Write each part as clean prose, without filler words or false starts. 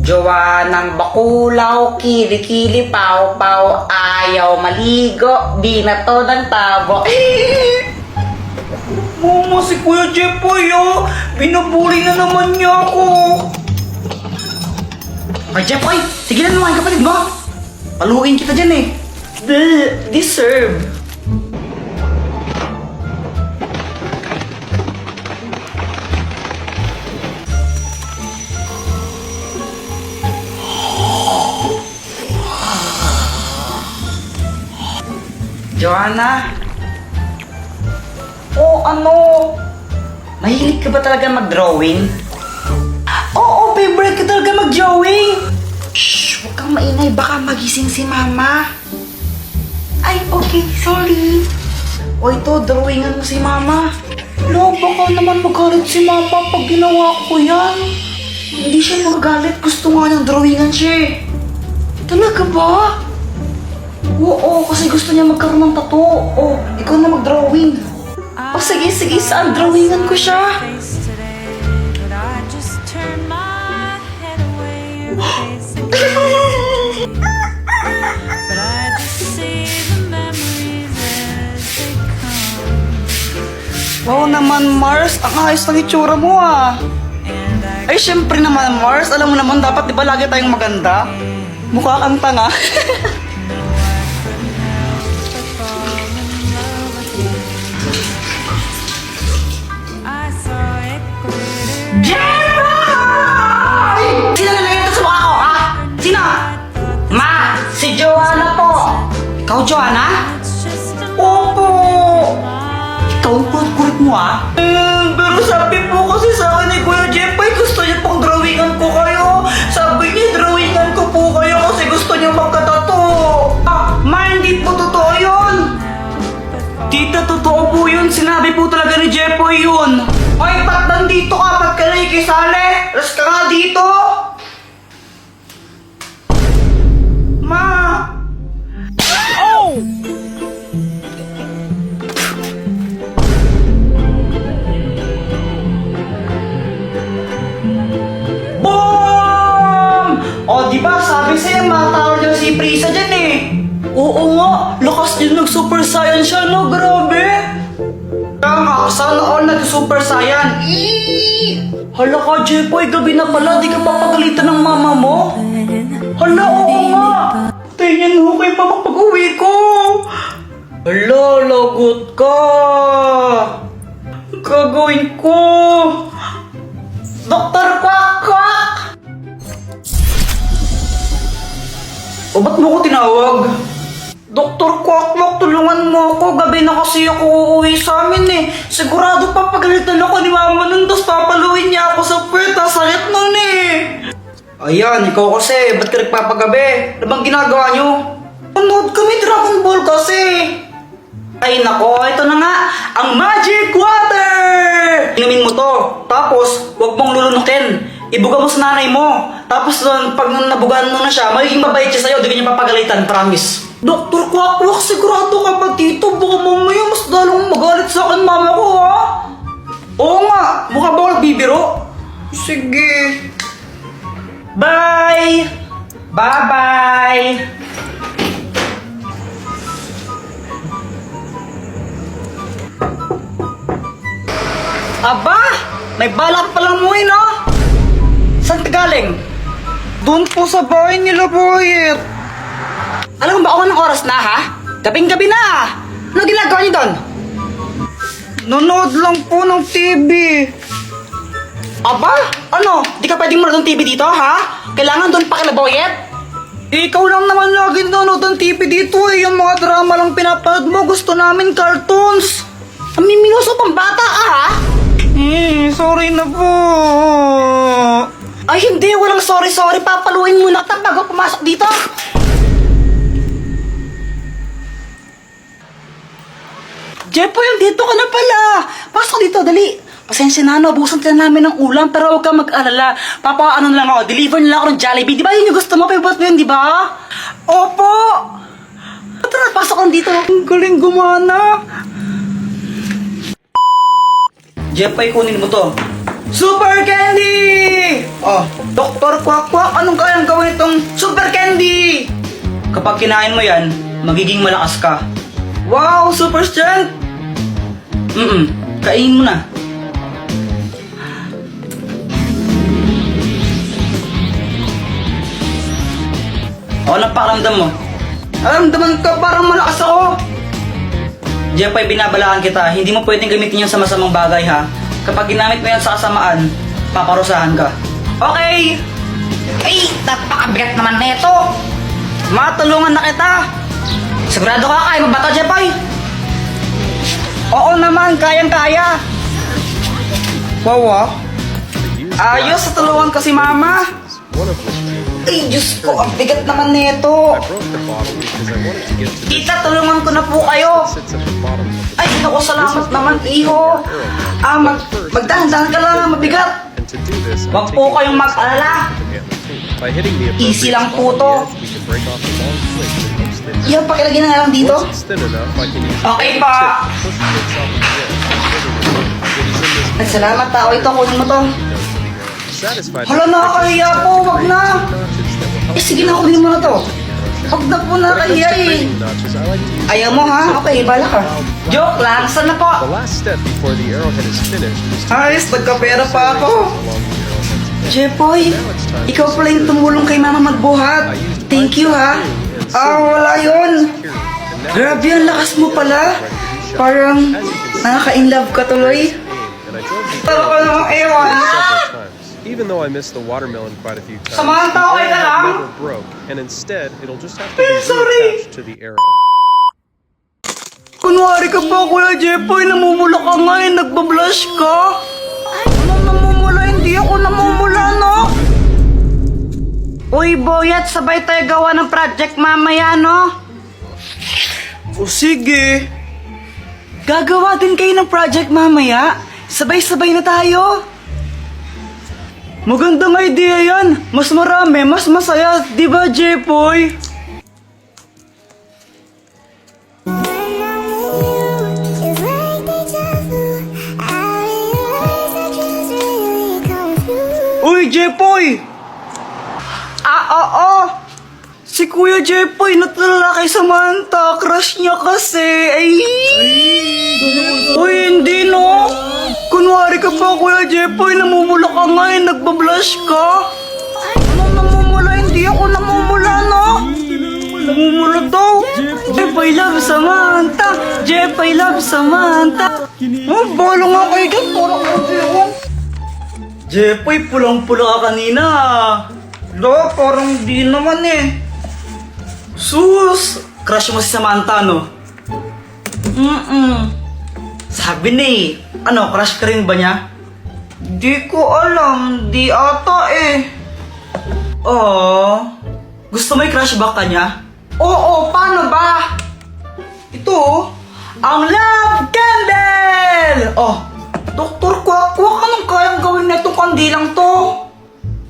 Jowa ng bakulaw, kili-kili, paw-paw, ayaw maligo, di na to ng tabo. Mama, si Kuya Jepoy, oh. Binubuli na naman niya ako. Ay, Jepoy, tigilan mo ang kapatid mo. Paluin kita dyan eh. Deserve. Joanna? Ano? Mahilig ka ba talaga mag-drawing? Oo, favorite ka talaga mag-drawing. Shh! Huwag kang maingay, baka magising si mama. Ay, okay, sorry. O ito, drawingan mo si mama. Lo, baka naman magalit si Mama pag ginawa ko yan. Hindi siya magagalit, gusto nga niyang drawingan siya eh. Talaga ba? Oo, kasi gusto niya magkaroon ng tattoo. O, ikaw na mag-drawing. O sige, saan drawingan ko siya? Wow naman, Mars. Ang ayos ng itsura mo ah. Ay, syempre naman, Mars. Alam mo naman, dapat di ba lagi tayong maganda? Mukha kang tanga. Jepoy! Sino nalagay ito sa mukha ko, ha? Sino? Ma, si Joanna po. Ikaw, Joanna? Opo. Ikaw, kulit mo ah. Pero sabi po kasi sa akin ni Kuya Jepoy, gusto niya pang drawingan ko kayo. Sabi niya, drawingan ko po kayo kasi gusto niya magkatato. Ma, hindi po totoo yun. Tita, totoo po yun. Sinabi po talaga ni Jepoy yun. Hoy, ba't nandito ka? Ba't ka nakikisali? Alas ka nga dito. Ma! Boom! O, di ba sabi sa'yo, matawag yung si Prisa dyan eh. Oo nga, lakas din nag-super saiyan siya, no? Grabe! Kaya nga, sana all nag-super saiyan. Hala ka, Jepoy, gabi na pala, di ka papagalitan ng mama mo? Hala, oo nga! Tingin mo kay mama pag-uwi ko! Hala, lagot ka! Gagawin ko! Doktor Kwak-Kwak! O ba't mo ko tinawag? Doktor Kwak-Kwak, tulungan mo ako. Gabi na kasi ako uuwi sa amin eh. Sigurado papagalitan ako ni mama nun, tapos papaluin niya ako sa puwet. Sakit nun eh. Ayan, ikaw kasi, ba't ka nagpapagabi? Ano bang ginagawa nyo? Panood kami Dragon Ball kasi. Ay nako, ito na nga, ang Magic Water! Inumin mo to, tapos huwag mong lulunukin. Ibuga mo sa nanay mo. Tapos nun, pag nabugaan mo na siya, magiging mabait siya sa'yo, di ka niya papagalitan, promise. Doktor Kwak-Kwak, sigurado ka ba dito? Baka mamaya mas lalong magalit sa akin mama ko ha? Oo nga, mukha ba ako nagbibiro? Sige. Bye! Bye-bye! Aba! May balak palang umuwi, no? Saan ka galing? Doon po sa bahay nila, Boyet. Alam mo ba kung anong oras na, ha? Gabing-gabi na! Ano ginagawa niyo doon? Nanood lang po ng TV. Aba? Ano? Di ka pwedeng manood ng TV dito, ha? Kailangan doon pa kila Boyet? Ikaw lang naman lagi nanonood ng TV dito eh. Yung mga drama lang pinapanood mo. Gusto namin cartoons. Namiminuso pang bata ka, ha? Sorry na po. Ay hindi, walang sorry. Papaluin muna kita bago pumasok dito. Jepoy, dito ka na pala. Pasok dito, dali. Pasensya na, naubusan na namin ng ulam, pero huwag kang mag-alala. Papaano na lang ako, deliver na lang ako ng Jollibee. Di ba yun yung gusto mo? Favorite mo yun, di ba? Opo. Tara, pasok ka dito. Ang galing gumana. Jepoy, kunin mo to. Super Candy! Oh, Dr. Quack, anong kayang gawin itong Super Candy? Kapag kinain mo yan, magiging malakas ka. Wow, super strength! Kainin mo na. Anong pakiramdam mo? Aramdaman ka parang malakas ako. Jepay, binabalaan kita. Hindi mo pwedeng gamitin yan sa masamang bagay, ha? Kapag ginamit mo yan sa kasamaan, paparusahan ka. Okay! Ay, napakabigat naman neto. Matulungan na kita! Sigurado ka kaya mo ba to, Jepoy? Oo naman, kayang-kaya! Wow, ayos, sa tulungan ko si Mama! Ay, Diyos ko, ang bigat naman nito! Tita, tulungan ko na po kayo! Ay, naku, salamat naman, iho! Magdahan-dahan ka lang, mabigat! Huwag po kayong mag-alala! Easy lang po to! Yan, pakilagyan na nga lang dito. Okay pa! Nagsalamat tao ito, kunin mo to. Hala, nakakahiya po, wag na. Sige na, kunin mo na to. Wag na po, nakakahiya eh. Ayaw mo ha? Okay, bala ka. Joke lang, sana po. Ayos, nagkapera pa ako. Jepoy, ikaw pala yung tumulong kay Mama magbuhat. Thank you ha. Wala yun. Grabe, ang lakas mo pala. Parang nakaka-inlove ka tuloy. Tara ka namang ewan. Even though I missed the watermelon quite a few times, Samantha, okay ka lang? never broke, and instead, it'll just have to be Sorry. reattached to the arrow. Kunwari ka pa, Kuya Jepoy, namumula ka nga eh, nagbablush ka. Ano namumula? Hindi ako namumula, no? Uy, Boyet, sabay tayo gawa ng project mamaya, no? O sige. Gagawa din kayo ng project mamaya? Sabay-sabay na tayo. Magandang idea yan. Mas marami, mas masaya. Di ba, Jepoy? Uy, Jepoy! Oo. Si Kuya Jepoy natulala kay Samantha. Crush niya kasi. Uy, hindi no. Kunwari ka pa, Kuya Jepoy. Namumula ka nga eh. Nagbablush ka. Ano namumula? Hindi ako namumula, no? Namumula daw. Jepoy love Samantha. Jepoy love Samantha. Balo nga kayo dyan. Parang ako. Jepoy, pulang-pula ka kanina. Lo, parang di naman eh. Sus! Crush mo si Samantha, no? Sabi ni, ano, crush ka rin ba niya? Di ko alam, di ata eh. Oh, gusto mo i-crush back ka niya? Oo, paano ba? Ito, ang love candle! Oh, Dr. Quack, anong kayang gawin na itong kandilang to?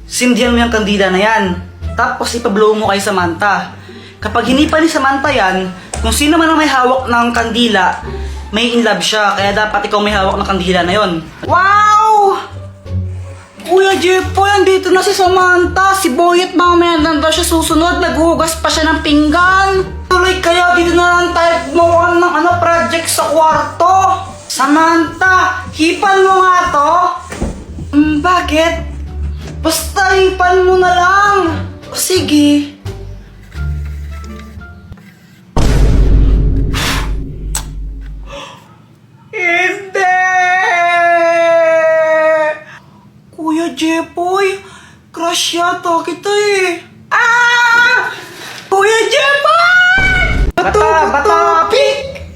Sindihan mo yung kandila na yan. Tapos ipablow mo kay Samantha. Kapag hinipa ni Samantha yan, kung sino man ang may hawak ng kandila, may in love siya. Kaya dapat ikaw may hawak ng kandila na yon. Wow! Kuya Jepoy, andito na si Samantha. Si Boyet mamaya na siya susunod. Naghuhugas pa siya ng pinggan. Tuloy kaya dito na lang tayo gumawa ng project sa kwarto. Samantha, hipan mo nga to. Bakit? Basta hipan mo na lang. O sige. Hindi! Kuya Jepoy, crush yata kita eh. Kuya Jepoy! Bata, pick!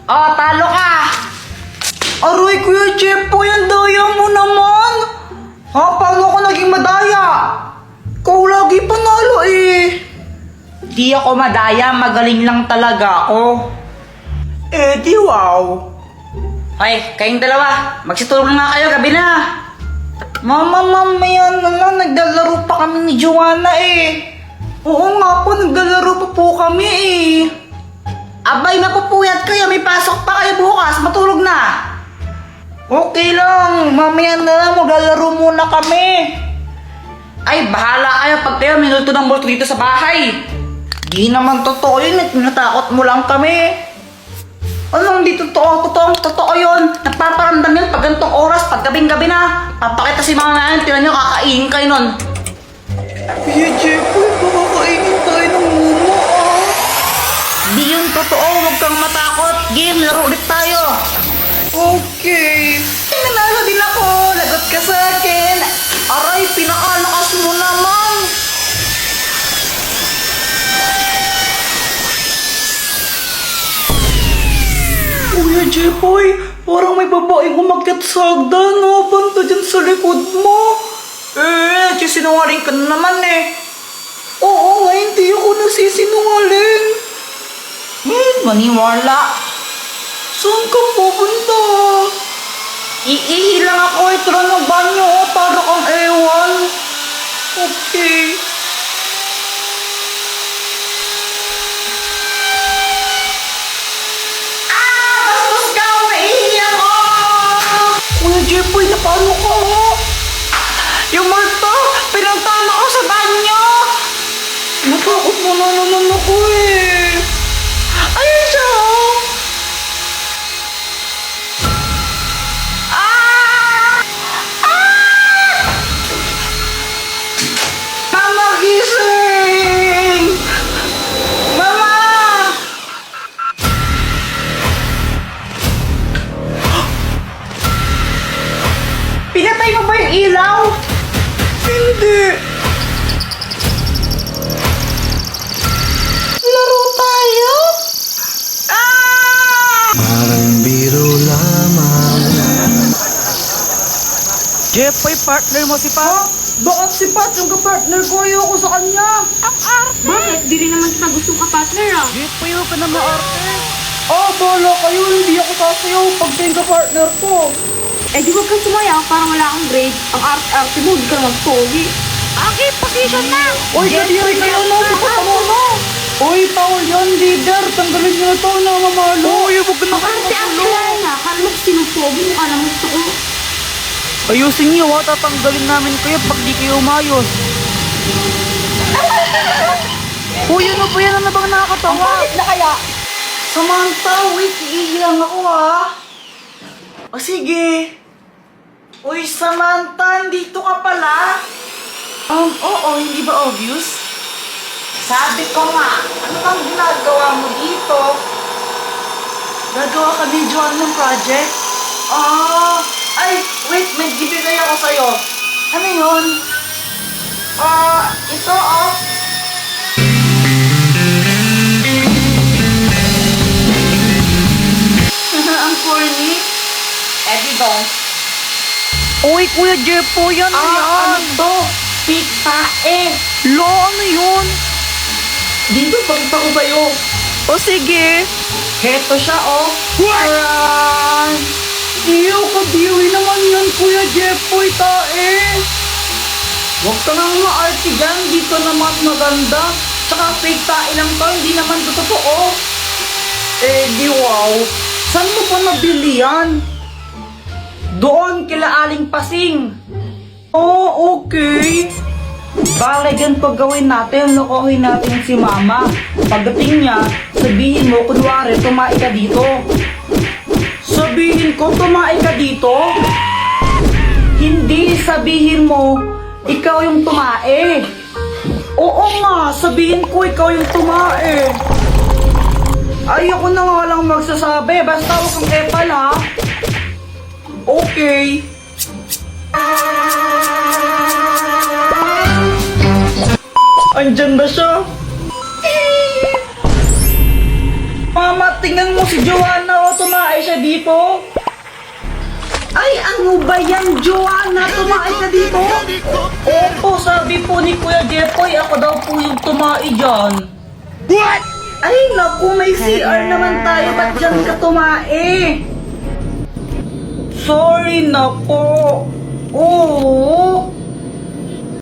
Oh, talo ka! Aroy, Kuya Jepoy, ang daya mo naman! Ha, paano ako naging madaya? Ikaw lagi panalo eh. Di ako madaya, magaling lang talaga ako. Di wow. Hoy, kayong dalawa, magsitulong nga kayo, gabi na. Mama, mamaya na lang, naglalaro pa kami ni Joanna eh. Oo nga po, naglalaro pa po kami eh. Abay, mapupuyat kayo, may pasok pa kayo bukas, matulog na. Okay lang, mamaya na lang maglalaro muna kami. Ay, bahala kayo pag kayo minuto ng multo dito sa bahay. Di naman totoo yun, natakot mo lang kami. Anong hindi totoo? Totoo yun. Nagpaparamdam yun pag ganitong oras, pag gabing-gabi na. Papakita si mga nayan, tinan nyo, kakainin kayo nun. Kuya Jeffoy, baka kainin tayo ng mumo ah. Di yun totoo, huwag kang matakot. Game, laro ulit tayo. Okay. Nanalo din ako, lagot ka sa akin. Aray, pinakalakas mo naman. Kuya Jeffoy, parang may babaeng umakyat sa hagdan, no? Banda dyan sa likod mo. Sinungaling ka na naman eh. Oo nga, hindi ako nagsisinungaling. Maniwala. Saan ka pupunta? Iihi lang ako, ito lang ng banyo, para kang ewan. Okay. Bastos ka, maiihi ako! Kuya Jeffoy, na paano ka? Yung multo, pinuntahan ako sa banyo! Natakot mo na naman ako eh. Ayun siya, oh! Ah! Ah! Mama, gising! Mama! Pinatay mo ba yung ilaw? Hindi. Laro tayo? Ah! Jeffoy, partner mo si Pat? Bakit si Pat yung kapartner ko? Ayoko sa kanya. Bakit? Di rin naman kita gustong ka-partner ah. Jeffoy, huwag ka na maarte. Bala kayo. Hindi ako sasayaw pag kayo kapartner ko. Eh di wag kang sumayaw para wala kang grade. Ang arte-arte mo, di ka naman pogi. Okay, position na! Uy, kadiri kayo na. Makatamo na. Uy, Paul yan, leader. Tanggalin niyo na to na mamalo. Uy, huwag ka na Ang arte-arte lang na. Kala mo sinupogi mo ka na gusto ko. Ayusin niyo ha. Tatanggalin namin kayo pag di kayo umayos. Uy, ano ba yan? Ano bang nakakatawa? Na kaya? Samantha, wait, iilang ako ha. O sige. Uy, Samantha, dito ka pala? Oo, hindi ba obvious? Sabi ko nga, ano bang ginagawa mo dito? Gagawa ka ni John ng project? Ay, wait, may bibigay ako sa'yo. Ano yun? Ito oh. Ang corny. Evidence. Uy, Kuya Jeffoy, yan yan. Ano to? Pizza eh! Lo, ano yun? Dito, pakita ko sa'yo. O sige. Heto siya, oh. Aray! Iyo, kadiwi naman yan, Kuya Jeffoy, tae. Huwag ka nang maarte dyan, dito naman maganda. Tsaka fake tae lang to, hindi naman to totoo. Di wow. Saan mo pa nabili yan? Doon, kila Aling Pasing. Okay. Bale, ganito gawin natin. Lokohin natin si Mama. Pagdating niya, sabihin mo, kunwari, tumae ka dito. Sabihin ko, tumae ka dito? Hindi, sabihin mo, ikaw yung tumae. Oo nga, sabihin ko ikaw yung tumae. Ayoko na nga lang magsasabi, basta huwag kang epal ha. Okay. Andyan ba siya? Mama, tingnan mo si Joanna, tumae siya dito. Ay, ano ba yan, Joanna? Tumae ka dito? Opo, sabi po ni Kuya Jeffoy, ako daw po yung tumae dyan. Ay, naku, may CR naman tayo. Ba't dyan ka tumae? Sorry na po. Oo.